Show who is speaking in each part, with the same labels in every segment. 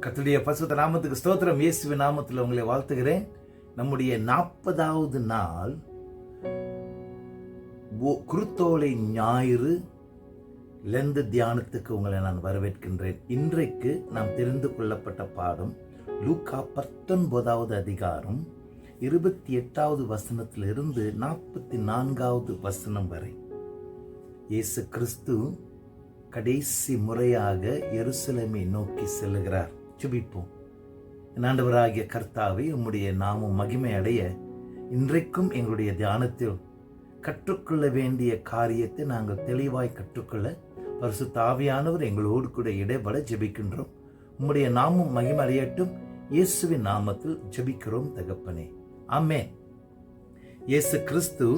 Speaker 1: கர்த்தருடைய பரிசுத்த நாமத்துக்கு ஸ்தோத்திரம். இயேசுவின் நாமத்தில் உங்களை வாழ்த்துகிறேன். நம்முடைய 40வது நாள் குருத்தோலை ஞாயிறு லெந்து தியானத்துக்கு உங்களை நான் வரவேற்கின்றேன். இன்றைக்கு நாம் தெரிந்து கொள்ளப்பட்ட பாடம் லூக்கா 19வது அதிகாரம் 28வது வசனத்திலிருந்து 44வது வசனம் வரை. இயேசு கிறிஸ்து கடைசி முறையாக எருசலேமை நோக்கி செல்லுகிறார். ஜெபிப்போம். ஆண்டவராகிய கர்த்தாவே, உம்முடைய நாமம் மகிமை அடைய இன்றைக்கும் எங்களுடைய தியானத்தில் கற்றுக்கொள்ள வேண்டிய காரியத்தை நாங்கள் தெளிவாய் கற்றுக்கொள்ள பரிசுத்த ஆவியானவர் எங்களோடு கூட இடைபட ஜெபிக்கின்றோம். உம்முடைய நாமம் மகிமை அடையட்டும். இயேசுவின் நாமத்தில் ஜெபிக்கிறோம் தகப்பனே, ஆமென். இயேசு கிறிஸ்து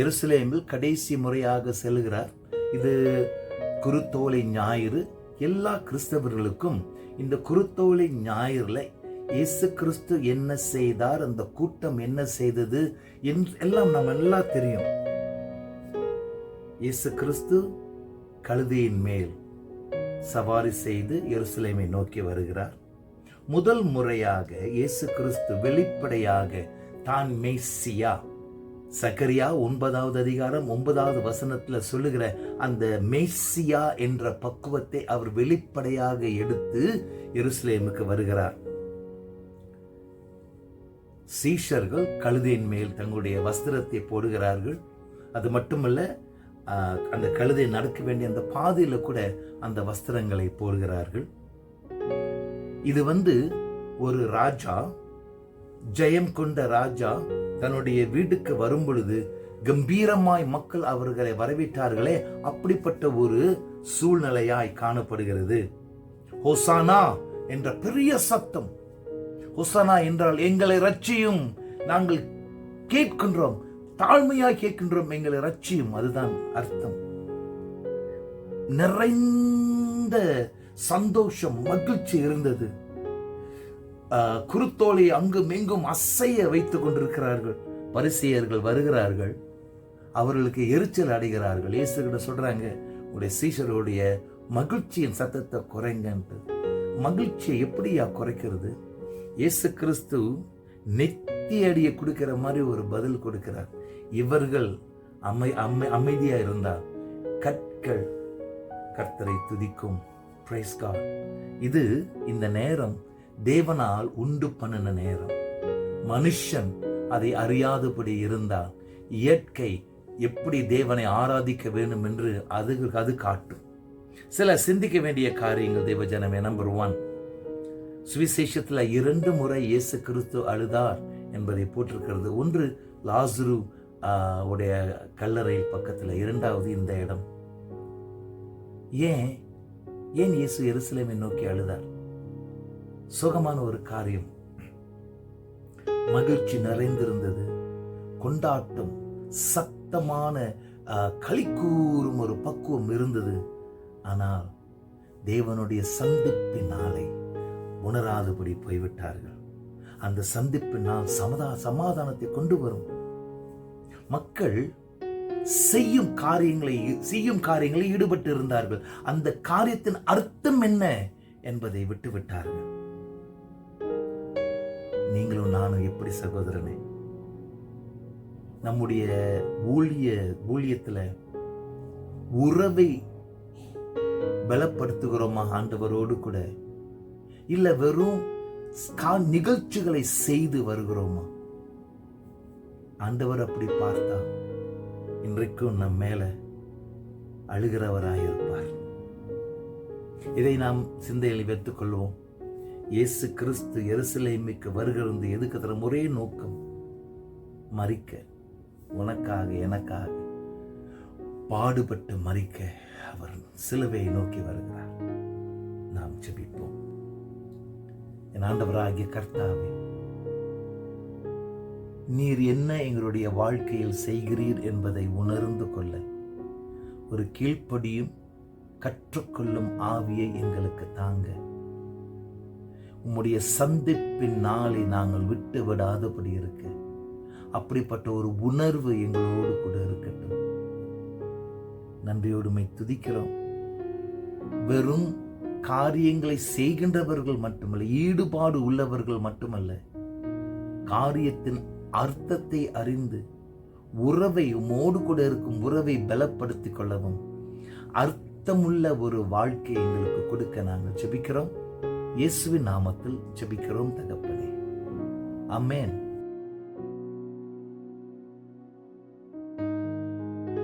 Speaker 1: எருசலேமில் கடைசி முறையாக செல்கிறார். இது குருத்தோலை ஞாயிறு. எல்லா கிறிஸ்தவர்களுக்கும் இந்த குருத்தோலை ஞாயிறுல இயேசு கிறிஸ்து என்ன செய்தார், அந்த கூட்டம் என்ன செய்தது எல்லாம் நம்ம எல்லாம் தெரியும். இயேசு கிறிஸ்து கழுதையின் மேல் சவாரி செய்து எருசலேமை நோக்கி வருகிறார். முதல் முறையாக இயேசு கிறிஸ்து வெளிப்படையாக தான் மெய்சியா, சகரியா 9வது அதிகாரம் 9வது வசனத்துல சொல்லுகிற அந்த மெய்சியா என்ற பக்குவத்தை அவர் வெளிப்படையாக எடுத்து எருசலேமுக்கு வருகிறார். சீஷர்கள் கழுதையின் மேல் தங்களுடைய வஸ்திரத்தை போடுகிறார்கள். அது மட்டுமல்ல, அந்த கழுதை நடக்க வேண்டிய அந்த பாதையில கூட அந்த வஸ்திரங்களை போடுகிறார்கள். இது ஒரு ராஜா, ஜெயம் கொண்ட ராஜா தன்னுடைய வீட்டுக்கு வரும் பொழுது கம்பீரமாய் மக்கள் அவர்களை வரவேற்றார்களே, அப்படிப்பட்ட ஒரு சூழ்நிலையாய் காணப்படுகிறது. ஹோசானா என்ற பெரிய சத்தம். ஹோசானா என்றால் எங்களை ரட்சியும், நாங்கள் கேட்கின்றோம், தாழ்மையாய் கேட்கின்றோம், எங்களை ரட்சியும், அதுதான் அர்த்தம். நிறைந்த சந்தோஷம், மகிழ்ச்சி இருந்தது. குருத்தோலை அங்கும் எங்கும் அசைய வைத்துக் கொண்டிருக்கிறார்கள். பரிசேயர்கள் வருகிறார்கள், அவர்களுக்கு எரிச்சல் அடைகிறார்கள். இயேசு கிட்ட சொல்றாங்க, உடைய சீஷருடைய மகிழ்ச்சியின் சத்தத்தை குறைங்கன்ட்டு. மகிழ்ச்சியை எப்படியா குறைக்கிறது? இயேசு கிறிஸ்து நெத்தி அடியை கொடுக்கிற மாதிரி ஒரு பதில் கொடுக்கிறார். இவர்கள் அமைதியா இருந்தால் கற்கள் கர்த்தரை துதிக்கும். Praise God. இது இந்த நேரம் தேவனால் உண்டு பண்ணின நேரம். மனுஷன் அதை அறியாதபடி இருந்தால் இயற்கை எப்படி தேவனை ஆராதிக்க வேண்டும் என்று அது காட்டும். சில சிந்திக்க வேண்டிய காரியங்கள் தேவ ஜனமே. நம்பர் 1, சுவிசேஷத்துல 2 முறை இயேசு கிறிஸ்து அழுதார் என்பதை போட்டிருக்கிறது. ஒன்று லாசரு உடைய கல்லறை பக்கத்துல, 2வது இந்த இடம். ஏன் இயேசு எருசலேமை நோக்கி அழுதார்? சுகமான ஒரு காரியம், மகிழ்ச்சி நிறைந்திருந்தது, கொண்டாட்டம், சத்தமான களிக்கூறும் ஒரு பக்குவம் இருந்தது. ஆனால் தேவனுடைய சந்திப்பின் நாளை உணராதபடி போய்விட்டார்கள். அந்த சந்திப்பின் நாள் சமாதானத்தை கொண்டு வரும். மக்கள் செய்யும் காரியங்களில் ஈடுபட்டு இருந்தார்கள். அந்த காரியத்தின் அர்த்தம் என்ன என்பதை விட்டுவிட்டார்கள். நீங்களும் நானும் எப்படி சகோதரனே? நம்முடைய ஊழியத்துல உறவை பலப்படுத்துகிறோமா ஆண்டவரோடு கூட? இல்ல வெறும் நிகழ்ச்சிகளை செய்து வருகிறோமா? ஆண்டவர் அப்படி பார்த்தா இன்றைக்கும் நம் மேல அழுகிறவராயிருப்பார். இதை நாம் சிந்தையில் வைத்துக் கொள்வோம். இயேசு கிறிஸ்து எருசலேமுக்கு வருகிறது எதுக்கு தரும்? ஒரே நோக்கம், மரிக்க, உனக்காக எனக்காக பாடுபட்டு மரிக்க அவர் சிலுவையை நோக்கி வருகிறார். நாம் ஜெபிப்போம். என் ஆண்டவராகிய கர்த்தாவே, நீர் என்ன எங்களுடைய வாழ்க்கையில் செய்கிறீர் என்பதை உணர்ந்து கொள்ள ஒரு கீழ்ப்படியும் கற்றுக்கொள்ளும் ஆவியை எங்களுக்கு தாங்க. உம்முடைய சந்திப்பின் நாளை நாங்கள் விட்டு விடாதபடி இருக்க அப்படிப்பட்ட ஒரு உணர்வு எங்களோடு கூட இருக்கட்டும். நன்றியோடுமை துதிக்கிறோம். வெறும் காரியங்களை செய்கின்றவர்கள் மட்டுமல்ல, ஈடுபாடு உள்ளவர்கள் மட்டுமல்ல, காரியத்தின் அர்த்தத்தை அறிந்து உறவை, உம்மோடு கூட இருக்கும் உறவை பலப்படுத்திக் கொள்ளவும் அர்த்தமுள்ள ஒரு வாழ்க்கை எங்களுக்கு கொடுக்க நாங்கள் ஜெபிக்கிறோம். இயேசுவின் நாமத்தில் ஜெபிக்கிறோம் தகப்பனே. ஆமென்.